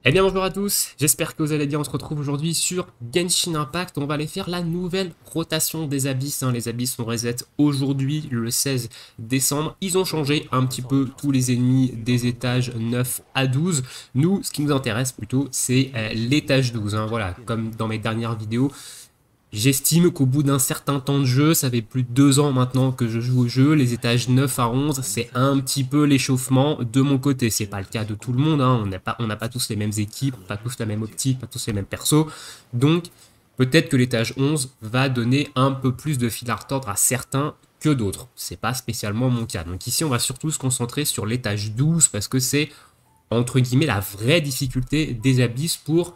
Eh bien bonjour à tous, j'espère que vous allez bien, on se retrouve aujourd'hui sur Genshin Impact, on va aller faire la nouvelle rotation des abysses, les abysses sont reset aujourd'hui le 16 décembre, ils ont changé un petit peu tous les ennemis des étages 9 à 12, nous ce qui nous intéresse plutôt c'est l'étage 12, voilà, comme dans mes dernières vidéos. J'estime qu'au bout d'un certain temps de jeu, ça fait plus de 2 ans maintenant que je joue au jeu, les étages 9 à 11, c'est un petit peu l'échauffement de mon côté. C'est pas le cas de tout le monde, on n'a pas tous les mêmes équipes, pas tous la même optique, pas tous les mêmes persos. Donc peut-être que l'étage 11 va donner un peu plus de fil à retordre à certains que d'autres. C'est pas spécialement mon cas. Donc ici on va surtout se concentrer sur l'étage 12 parce que c'est entre guillemets la vraie difficulté des abysses pour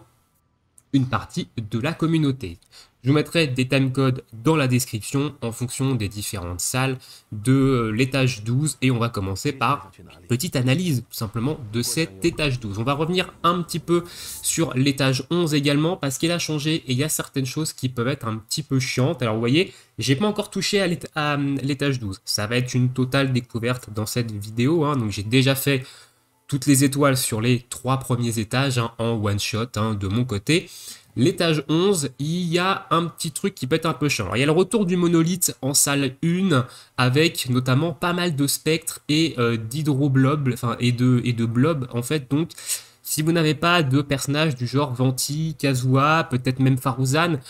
une partie de la communauté. Je vous mettrai des timecodes dans la description en fonction des différentes salles de l'étage 12 et on va commencer par une petite analyse tout simplement de cet étage 12. On va revenir un petit peu sur l'étage 11 également parce qu'il a changé et il y a certaines choses qui peuvent être un petit peu chiantes. Alors vous voyez, j'ai pas encore touché à l'étage 12. Ça va être une totale découverte dans cette vidéo, donc j'ai déjà fait toutes les étoiles sur les 3 premiers étages en one shot de mon côté. L'étage 11, il y a un petit truc qui peut être un peu chiant. Alors, il y a le retour du monolithe en salle 1 avec notamment pas mal de spectres et d'hydroblobs, et de blobs en fait. Donc, si vous n'avez pas de personnages du genre Venti, Kazuha, peut-être même Faruzan,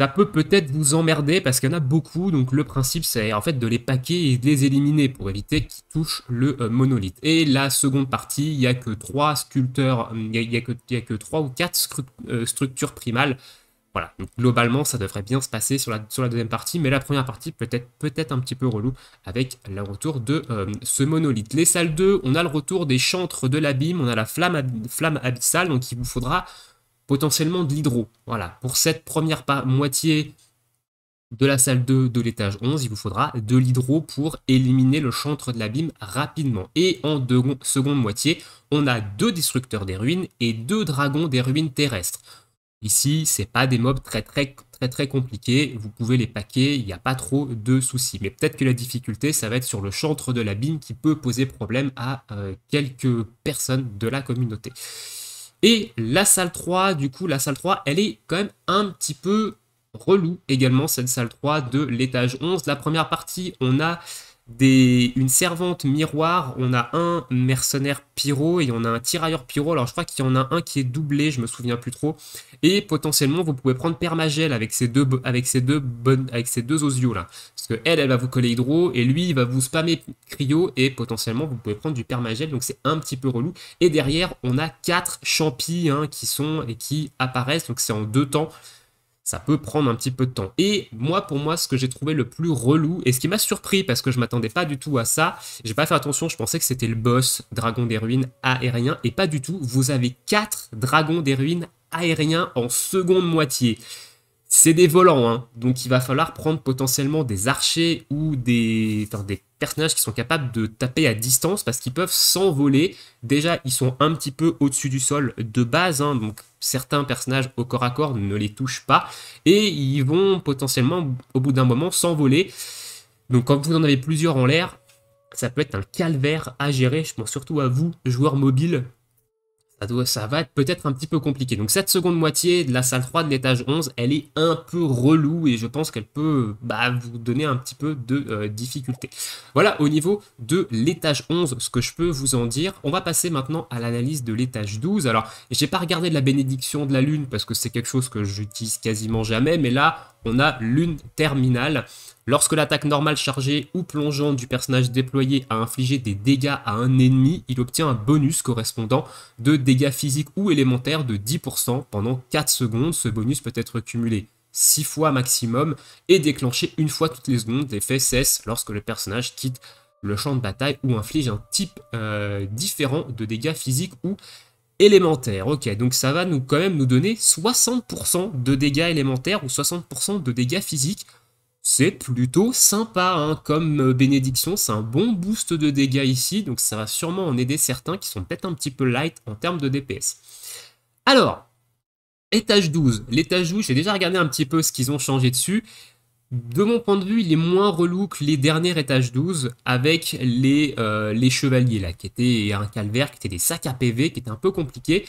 ça peut peut-être vous emmerder parce qu'il y en a beaucoup, donc le principe c'est en fait de les paquer et de les éliminer pour éviter qu'ils touchent le monolithe. Et la seconde partie, il n'y a que 3 sculpteurs, il y a que 3 ou 4 structures primales. Voilà, donc globalement ça devrait bien se passer sur la deuxième partie, mais la première partie peut-être un petit peu relou avec le retour de ce monolithe. Les salles 2, on a le retour des chantres de l'abîme, on a la flamme abyssale, donc il vous faudra potentiellement de l'hydro. Voilà, pour cette première moitié de la salle 2 de l'étage 11, il vous faudra de l'hydro pour éliminer le chantre de l'abîme rapidement. Et en seconde moitié, on a 2 destructeurs des ruines et 2 dragons des ruines terrestres. Ici, c'est pas des mobs très compliqués, vous pouvez les paquer, il n'y a pas trop de soucis. Mais peut-être que la difficulté, ça va être sur le chantre de l'abîme qui peut poser problème à quelques personnes de la communauté. Et la salle 3, du coup, la salle 3, elle est quand même un petit peu relou également, cette salle 3 de l'étage 11. La première partie, on a une servante miroir, on a un mercenaire pyro et on a un tirailleur pyro. Alors je crois qu'il y en a un qui est doublé, je me souviens plus trop. Et potentiellement vous pouvez prendre permagel avec ces deux osios là. Parce que elle va vous coller hydro et lui il va vous spammer cryo et potentiellement vous pouvez prendre du permagel, donc c'est un petit peu relou. Et derrière on a 4 champis qui apparaissent, donc c'est en 2 temps. Ça peut prendre un petit peu de temps. Et moi, pour moi, ce que j'ai trouvé le plus relou, et ce qui m'a surpris parce que je m'attendais pas du tout à ça, j'ai pas fait attention, je pensais que c'était le boss Dragon des Ruines aérien, et pas du tout. Vous avez 4 Dragons des Ruines aériens en seconde moitié. C'est des volants, donc il va falloir prendre potentiellement des archers ou des personnages qui sont capables de taper à distance parce qu'ils peuvent s'envoler. Déjà, ils sont un petit peu au-dessus du sol de base, donc certains personnages au corps à corps ne les touchent pas et ils vont potentiellement, au bout d'un moment, s'envoler. Donc quand vous en avez plusieurs en l'air, ça peut être un calvaire à gérer. Je pense surtout à vous, joueurs mobiles. Ça va être peut-être un petit peu compliqué. Donc cette seconde moitié de la salle 3 de l'étage 11, elle est un peu relou et je pense qu'elle peut vous donner un petit peu de difficulté. Voilà au niveau de l'étage 11 ce que je peux vous en dire. On va passer maintenant à l'analyse de l'étage 12. Alors j'ai pas regardé de la bénédiction de la lune parce que c'est quelque chose que j'utilise quasiment jamais, mais là on a lune terminale. Lorsque l'attaque normale chargée ou plongeante du personnage déployé a infligé des dégâts à un ennemi, il obtient un bonus correspondant de dégâts physiques ou élémentaires de 10% pendant 4 secondes. Ce bonus peut être cumulé 6 fois maximum et déclenché une fois toutes les secondes. L'effet cesse lorsque le personnage quitte le champ de bataille ou inflige un type différent de dégâts physiques ou élémentaires. Ok, donc ça va quand même nous donner 60% de dégâts élémentaires ou 60% de dégâts physiques. C'est plutôt sympa, comme bénédiction, c'est un bon boost de dégâts ici, donc ça va sûrement en aider certains qui sont peut-être un petit peu light en termes de DPS. Alors, étage 12. L'étage 12, j'ai déjà regardé un petit peu ce qu'ils ont changé dessus. De mon point de vue, il est moins relou que les derniers étages 12 avec les chevaliers là, qui étaient un calvaire, qui étaient des sacs à PV, qui étaient un peu compliqués.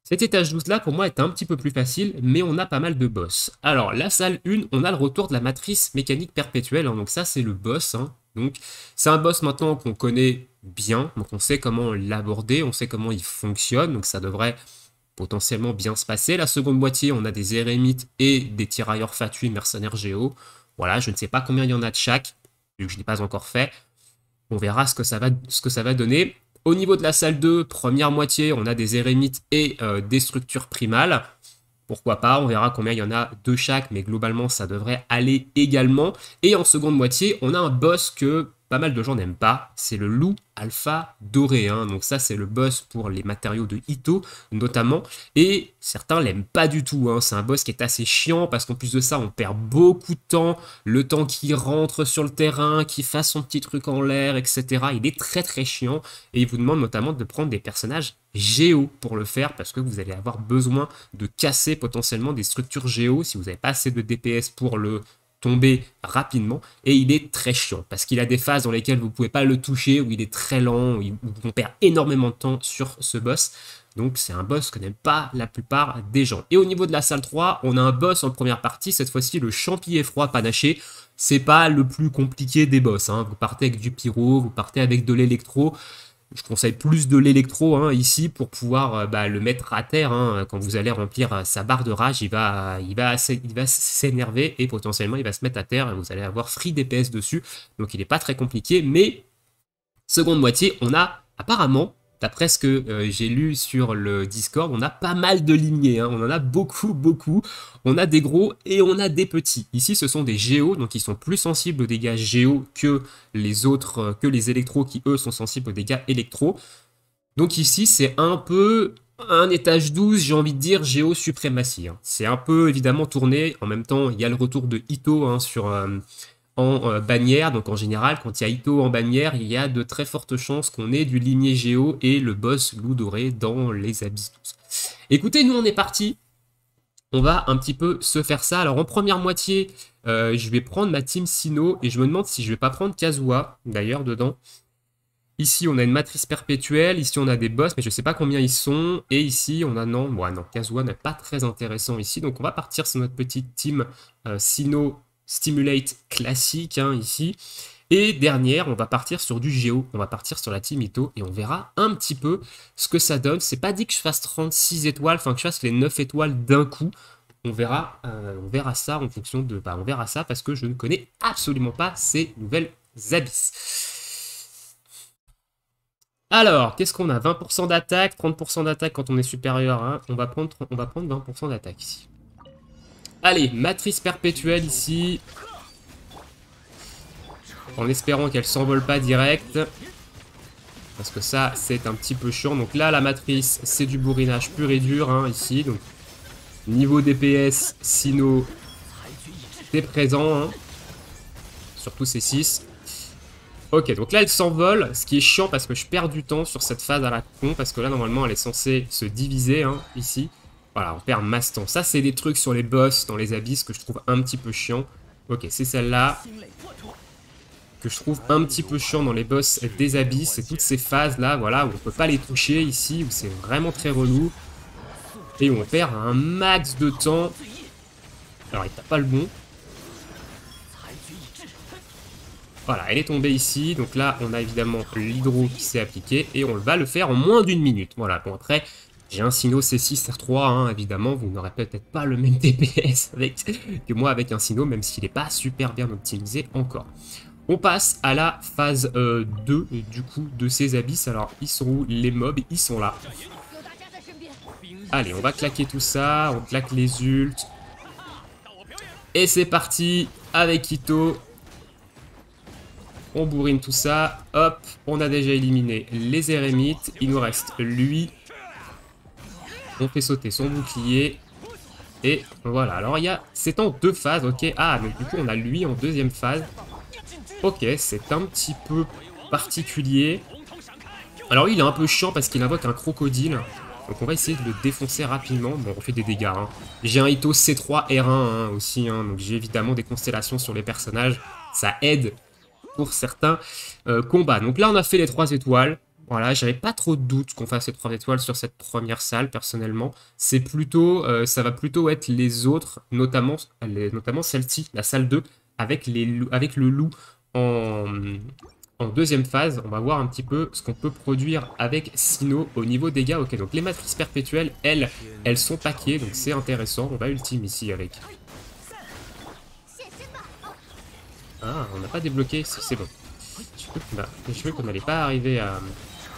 Cet étage 12 là, pour moi, est un petit peu plus facile, mais on a pas mal de boss. Alors, la salle 1, on a le retour de la matrice mécanique perpétuelle, hein, donc ça, c'est le boss. Hein. Donc, c'est un boss maintenant qu'on connaît bien, donc on sait comment l'aborder, on sait comment il fonctionne, donc ça devrait potentiellement bien se passer. La seconde moitié, on a des érémites et des tirailleurs fatuits mercenaires géo. Voilà, je ne sais pas combien il y en a de chaque, vu que je ne l'ai pas encore fait. On verra ce que ça va donner. Au niveau de la salle 2, première moitié, on a des érémites et des structures primales. Pourquoi pas, on verra combien il y en a de chaque, mais globalement, ça devrait aller également. Et en seconde moitié, on a un boss que pas mal de gens n'aiment pas, c'est le loup alpha doré. Hein. Donc ça, c'est le boss pour les matériaux de Itto, notamment. Et certains l'aiment pas du tout. Hein. C'est un boss qui est assez chiant, parce qu'en plus de ça, on perd beaucoup de temps. Le temps qu'il rentre sur le terrain, qu'il fasse son petit truc en l'air, etc. Il est très très chiant. Et il vous demande notamment de prendre des personnages géo pour le faire, parce que vous allez avoir besoin de casser potentiellement des structures géo si vous n'avez pas assez de DPS pour le tomber rapidement, et il est très chiant parce qu'il a des phases dans lesquelles vous ne pouvez pas le toucher, où il est très lent, où on perd énormément de temps sur ce boss. Donc c'est un boss que n'aime pas la plupart des gens. Et au niveau de la salle 3, on a un boss en première partie, cette fois-ci le champi effroi panaché. C'est pas le plus compliqué des boss, hein. Vous partez avec du pyro, vous partez avec de l'électro. Je conseille plus de l'électro hein, ici pour pouvoir le mettre à terre. Hein. Quand vous allez remplir sa barre de rage, il va s'énerver et potentiellement il va se mettre à terre et vous allez avoir free DPS dessus. Donc il n'est pas très compliqué. Mais seconde moitié, on a apparemment, d'après ce que j'ai lu sur le Discord, on a pas mal de lignées. Hein. On en a beaucoup, beaucoup. On a des gros et on a des petits. Ici, ce sont des géos, donc ils sont plus sensibles aux dégâts géo que les autres, que les électros qui, eux, sont sensibles aux dégâts électro. Donc ici, c'est un peu un étage 12, j'ai envie de dire, géo suprématie. Hein. C'est un peu, évidemment, tourné. En même temps, il y a le retour de Itto hein, en bannière, donc en général, quand il y a Itto en bannière, il y a de très fortes chances qu'on ait du ligné géo et le boss loup doré dans les abysses 12. Écoutez, nous on est parti. On va un petit peu se faire ça. Alors en première moitié, je vais prendre ma team Sino et je me demande si je vais pas prendre Kazuha, d'ailleurs, dedans. Ici, on a une matrice perpétuelle. Ici, on a des boss, mais je sais pas combien ils sont. Et ici, on a non. Ouais, non, Kazuha n'est pas très intéressant ici. Donc, on va partir sur notre petite team Sino Stimulate classique, hein, ici. Et dernière, on va partir sur du Géo. On va partir sur la team Itto et on verra un petit peu ce que ça donne. C'est pas dit que je fasse 36 étoiles, enfin que je fasse les 9 étoiles d'un coup. On verra ça en fonction de... on verra ça parce que je ne connais absolument pas ces nouvelles abysses. Alors, qu'est-ce qu'on a? 20% d'attaque, 30% d'attaque quand on est supérieur. Hein. On va prendre 20% d'attaque ici. Allez, matrice perpétuelle ici. En espérant qu'elle s'envole pas direct. Parce que ça, c'est un petit peu chiant. Donc là, la matrice, c'est du bourrinage pur et dur, hein, ici. Donc, niveau DPS, Sino, c'est présent. Hein. Surtout ces 6. Ok, donc là, elle s'envole. Ce qui est chiant parce que je perds du temps sur cette phase à la con. Parce que là, normalement, elle est censée se diviser, hein, ici. Voilà, on perd masse temps. Ça, c'est des trucs sur les boss dans les abysses que je trouve un petit peu chiant. Ok, c'est celle-là que je trouve un petit peu chiant dans les boss des abysses. C'est toutes ces phases-là, voilà, où on peut pas les toucher ici, où c'est vraiment très relou. Et où on perd un max de temps. Alors, il tape pas le bon. Voilà, elle est tombée ici. Donc là, on a évidemment l'hydro qui s'est appliqué. Et on va le faire en moins d'une minute. Voilà, bon après... J'ai un Sino C6 R3, hein, évidemment, vous n'aurez peut-être pas le même DPS que moi avec un Sino, même s'il n'est pas super bien optimisé encore. On passe à la phase 2, du coup, de ces abysses. Alors, ils sont où les mobs? Ils sont là. Allez, on va claquer tout ça, on claque les ults. Et c'est parti, avec Itto. On bourrine tout ça, hop, on a déjà éliminé les érémites, il nous reste lui. On fait sauter son bouclier. Et voilà. Alors, c'est en 2 phases, ok. Ah, donc du coup, on a lui en 2e phase. Ok, c'est un petit peu particulier. Alors, il est un peu chiant parce qu'il invoque un crocodile. Donc, on va essayer de le défoncer rapidement. Bon, on fait des dégâts. Hein. J'ai un Itto C3 R1 hein, aussi. Hein, donc, j'ai évidemment des constellations sur les personnages. Ça aide pour certains combats. Donc là, on a fait les 3 étoiles. Voilà, j'avais pas trop de doute qu'on fasse les 3 étoiles sur cette première salle, personnellement. C'est plutôt, ça va plutôt être les autres, notamment celle-ci, la salle 2, avec, avec le loup en, en deuxième phase. On va voir un petit peu ce qu'on peut produire avec Sinnoh au niveau dégâts. Ok, donc les matrices perpétuelles, elles sont paquées, donc c'est intéressant. On va ultime ici avec. Ah, on n'a pas débloqué, c'est bon. Je veux qu'on n'allait pas arriver à...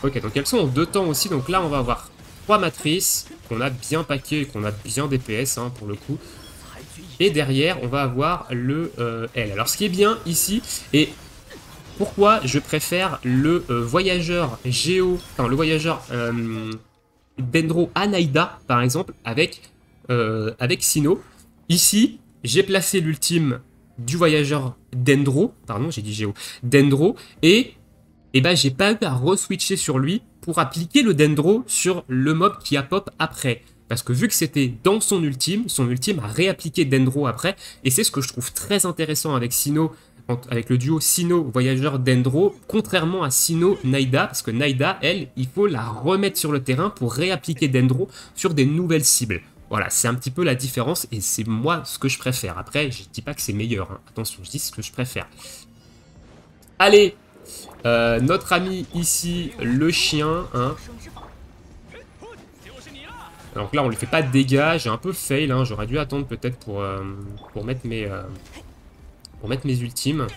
Ok, donc elles sont en 2 temps aussi, donc là on va avoir 3 matrices qu'on a bien paquées et qu'on a bien DPS hein, pour le coup. Et derrière, on va avoir le L. Alors ce qui est bien ici, et pourquoi je préfère le voyageur Géo, enfin le voyageur Dendro Anaïda par exemple, avec Sinnoh. Ici, j'ai placé l'ultime du voyageur Dendro, pardon, j'ai dit Géo, Dendro, et ben j'ai pas eu à re-switcher sur lui pour appliquer le Dendro sur le mob qui a pop après. Parce que vu que c'était dans son ultime a réappliqué Dendro après, et c'est ce que je trouve très intéressant avec Sinnoh, avec le duo Sinnoh voyageur Dendro, contrairement à Sinnoh Naïda, parce que Naïda, elle, il faut la remettre sur le terrain pour réappliquer Dendro sur des nouvelles cibles. Voilà, c'est un petit peu la différence, et c'est moi ce que je préfère. Après, je dis pas que c'est meilleur, hein. Attention, je dis ce que je préfère. Allez, notre ami ici, le chien, hein. Donc là, on lui fait pas de dégâts, j'ai un peu fail, hein. J'aurais dû attendre peut-être pour mettre mes ultimes.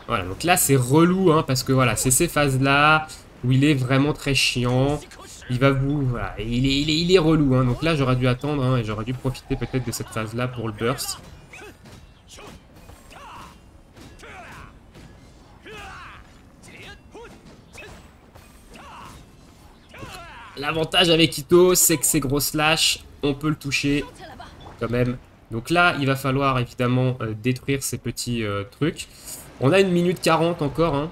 Voilà, donc là, c'est relou, hein, parce que voilà, c'est ces phases-là où il est vraiment très chiant. Il va vous... Voilà, il est relou, hein. Donc là, j'aurais dû attendre, hein, et j'aurais dû profiter peut-être de cette phase-là pour le burst. L'avantage avec Itto, c'est que c'est gros slash, on peut le toucher quand même. Donc là, il va falloir évidemment détruire ces petits trucs. On a 1 minute 40 encore, hein.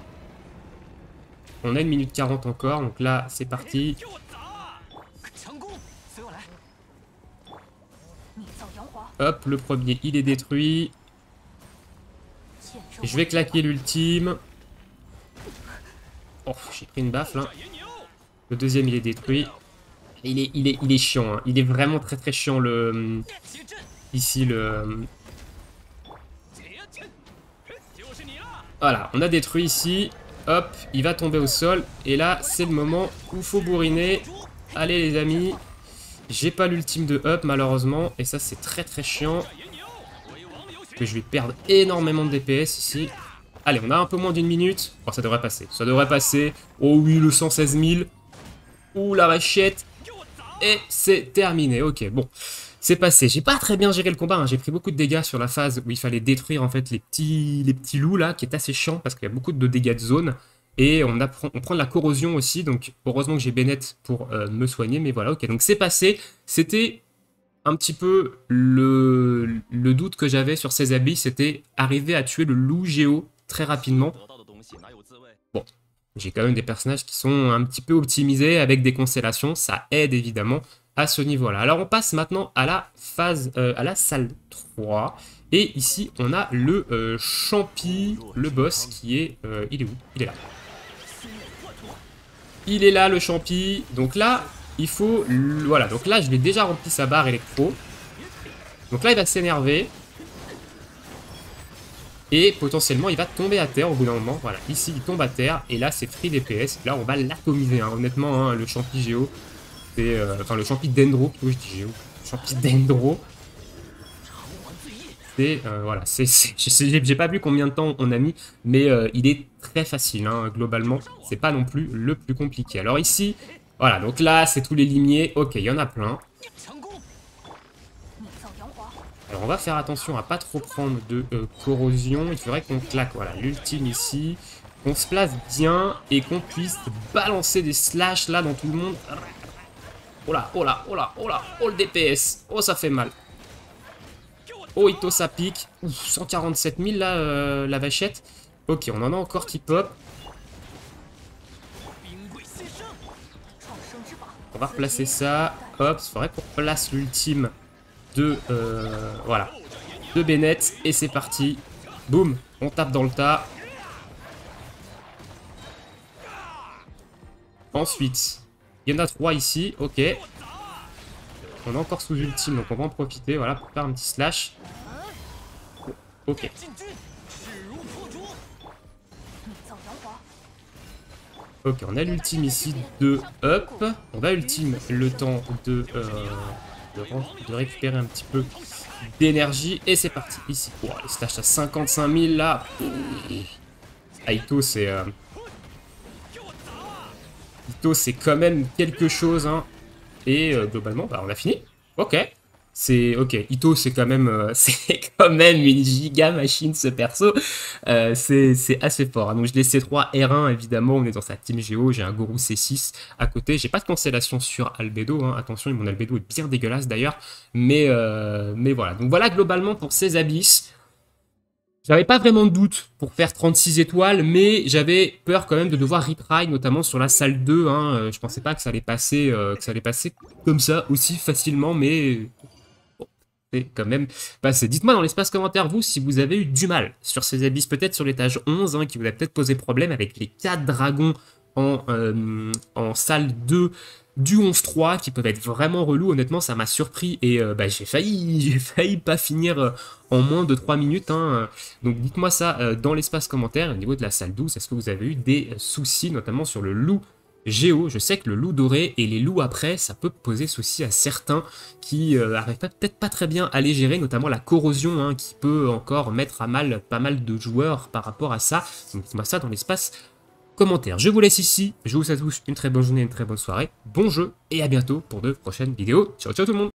On a 1 minute 40 encore, donc là, c'est parti. Hop, le premier, il est détruit. Et je vais claquer l'ultime. Oh, j'ai pris une baffe, là. Le deuxième, il est détruit. Il est chiant, hein. Il est vraiment très très chiant, ici, Voilà, on a détruit ici. Hop, il va tomber au sol. Et là, c'est le moment où il faut bourriner. Allez, les amis. J'ai pas l'ultime de up, malheureusement. Et ça, c'est très très chiant. Que je vais perdre énormément de DPS ici. Allez, on a un peu moins d'1 minute. Oh, ça devrait passer. Ça devrait passer. Oh oui, le 116 000. Ouh, la vachette. Et c'est terminé. Ok, bon. C'est passé. J'ai pas très bien géré le combat, hein. J'ai pris beaucoup de dégâts sur la phase où il fallait détruire en fait les petits loups là, qui est assez chiant parce qu'il y a beaucoup de dégâts de zone. Et on prend de la corrosion aussi, donc heureusement que j'ai Bennett pour me soigner, mais voilà, ok. Donc c'est passé. C'était un petit peu le doute que j'avais sur ces habits, c'était arriver à tuer le loup géo très rapidement. Bon, j'ai quand même des personnages qui sont un petit peu optimisés avec des constellations, ça aide évidemment à ce niveau-là. Alors on passe maintenant à la phase, à la salle 3. Et ici on a le champi, le boss qui est... il est où? Il est là. Il est là le champi. Donc là, il faut... Voilà, donc là je l'ai déjà rempli sa barre électro. Donc là il va s'énerver. Et potentiellement il va tomber à terre au bout d'un moment. Voilà, ici il tombe à terre. Et là c'est free DPS. Là on va l'atomiser, hein. Honnêtement, hein, le champi géo. Enfin le champi Dendro, oui je dis Géo, champi Dendro. C'est voilà, j'ai pas vu combien de temps on a mis, mais il est très facile, hein, globalement, c'est pas non plus le plus compliqué. Alors ici, voilà, donc là c'est tous les limiers, ok, il y en a plein. Alors on va faire attention à pas trop prendre de corrosion, il faudrait qu'on claque, voilà, l'ultime ici, qu'on se place bien et qu'on puisse balancer des slash là dans tout le monde. Oh là, oh là, oh là, oh là, oh le DPS. Oh, ça fait mal. Oh, Itto, ça pique. Ouf, 147 000 là, la vachette. Ok, on en a encore qui pop. On va replacer ça. Hop, il faudrait qu'on place l'ultime de... voilà. De Bennett. Et c'est parti. Boum, on tape dans le tas. Ensuite, il y en a 3 ici. Ok. On est encore sous ultime, donc on va en profiter, voilà, pour faire un petit slash. Ok. Ok, on a l'ultime ici de up. On va ultime le temps de récupérer un petit peu d'énergie. Et c'est parti, ici. Oh, les slash à 55 000 là. Ito, c'est quand même quelque chose, hein. Et globalement, bah, on a fini. Ok. Ok. Ito, c'est quand même, une giga machine ce perso. C'est assez fort, hein. Donc je l'ai C3 R1 évidemment. On est dans sa team Géo. J'ai un Gourou C6 à côté. J'ai pas de constellation sur Albedo, hein. Attention, mon Albedo est bien dégueulasse d'ailleurs. Mais voilà. Donc voilà globalement pour ces abysses. J'avais pas vraiment de doute pour faire 36 étoiles, mais j'avais peur quand même de devoir retry, notamment sur la salle 2. Hein. Je pensais pas que ça allait passer, comme ça aussi facilement, mais bon, c'est quand même passé. Dites-moi dans l'espace commentaire, vous, si vous avez eu du mal sur ces abysses, peut-être sur l'étage 11, hein, qui vous a peut-être posé problème avec les 4 dragons en salle 2 du 11-3 qui peuvent être vraiment relous. Honnêtement, ça m'a surpris et bah, j'ai failli pas finir en moins de 3 minutes. Hein. Donc dites-moi ça dans l'espace commentaire. Au niveau de la salle 12, est-ce que vous avez eu des soucis, notamment sur le loup Géo? Je sais que le loup doré et les loups après, ça peut poser souci à certains qui n'arrivent peut-être pas très bien à les gérer, notamment la corrosion, hein, qui peut encore mettre à mal pas mal de joueurs par rapport à ça. Donc dites-moi ça dans l'espace commentaire. Je vous laisse ici, je vous souhaite à tous une très bonne journée, une très bonne soirée, bon jeu et à bientôt pour de prochaines vidéos. Ciao ciao tout le monde!